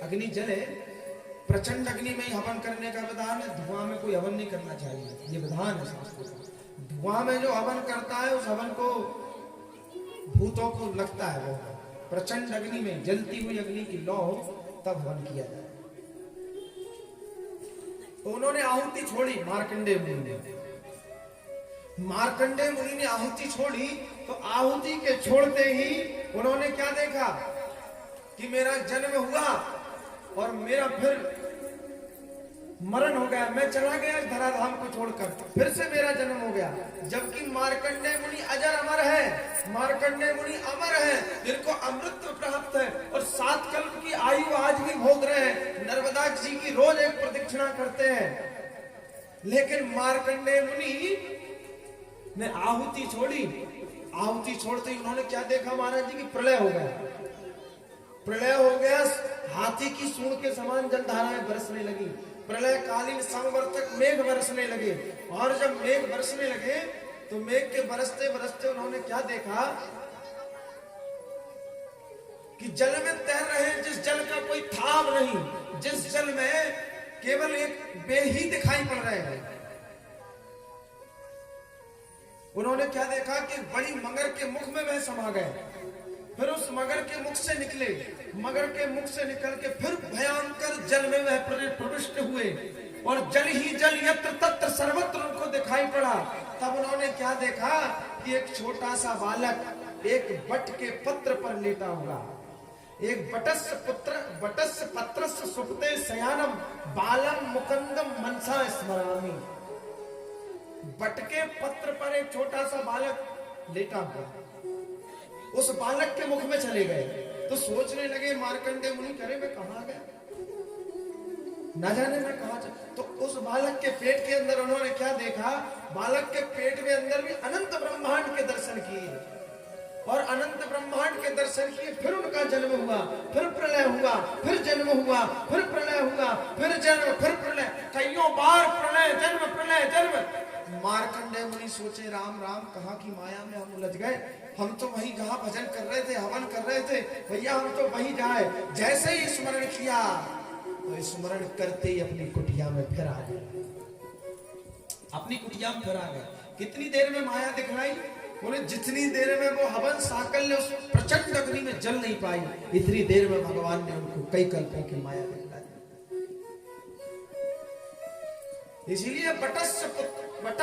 अग्नि जले, प्रचंड अग्नि में ही हवन करने का विधान है, धुआं में कोई हवन नहीं करना चाहिए, ये विधान है शास्त्र का। धुआं में जो हवन करता है उस हवन को भूतों को लगता है, वो प्रचंड अग्नि में, जलती हुई अग्नि की लौ तब हवन किया जाए। तो उन्होंने आहुति छोड़ी, मार्कंडेय मुनि ने, मार्कंडेय मुनि ने आहुति छोड़ी। तो आहुति के छोड़ते ही उन्होंने क्या देखा कि मेरा जन्म हुआ और मेरा फिर मरण हो गया, मैं चला गया इस धराधाम को छोड़कर, फिर से मेरा जन्म हो गया। जबकि मार्कंडेय मुनि अजर अमर है, मार्कंडेय मुनि अमर है, जिनको अमृत प्राप्त है और 7 कल्प की आयु आज भी भोग रहे हैं, नर्मदा जी की रोज एक प्रदक्षिणा करते हैं। लेकिन मार्कंडेय मुनि ने आहुति छोड़ी। आहुति छोड़ते ही उन्होंने क्या देखा महाराज जी की प्रलय हो गया, प्रलय हो गया, हाथी की सूंड के समान जलधाराएं बरसने लगी, प्रलय कालीन संवर्तक मेघ बरसने लगे। और जब मेघ बरसने लगे तो मेघ के बरसते बरसते उन्होंने क्या देखा कि जल में तैर रहे हैं, जिस जल का कोई थाम नहीं, जिस जल में केवल एक बेही दिखाई पड़ रहे हैं। उन्होंने क्या देखा कि बड़ी मगर के मुख में वह समा गए, फिर उस मगर के मुख से निकले, मगर के मुख से निकल के फिर भयंकर जल में वह प्रविष्ट हुए और जल ही जल यत्र तत्र सर्वत्र उनको दिखाई पड़ा। तब उन्होंने क्या देखा कि एक छोटा सा बालक एक बट के पत्र पर लेटा हुआ, एक बटस्य पत्रस्य सुप्ते शयानम बालम मुकुंदम मनसा स्मरामि। बट के पत्र पर एक छोटा सा बालक लेटा हुआ, उस बालक के मुख में चले गए। तो सोचने लगे मार्कंडेय मुनि, करे मैं कहां गया, न जाने मैं कहां जा। तो उस बालक के पेट के अंदर उन्होंने क्या देखा, बालक के पेट में अंदर भी अनंत ब्रह्मांड के दर्शन किए और अनंत ब्रह्मांड के दर्शन किए। फिर उनका जन्म हुआ, फिर प्रलय हुआ, फिर जन्म हुआ, फिर प्रलय हुआ, फिर जन्म, फिर प्रलय, कईयों बार प्रलय जन्म प्रलय जन्म। मार्कंडेय मुनि सोचे, राम राम, कहाँ की माया में हम उलझ गए, हम तो वहीं जहां भजन कर रहे थे, हवन कर रहे थे, भैया हम तो वहीं जाए। जैसे ही स्मरण किया तो स्मरण करते ही अपनी कुटिया में फिर आ गए, अपनी कुटिया में फिर आ गए। कितनी देर में माया दिखलाई, बोले जितनी देर में वो हवन साकल्य उस प्रचंड अग्नि में जल नहीं पाई, इतनी देर में भगवान ने उनको कई कल्पों की माया दिखलाई। इसीलिए बटस्य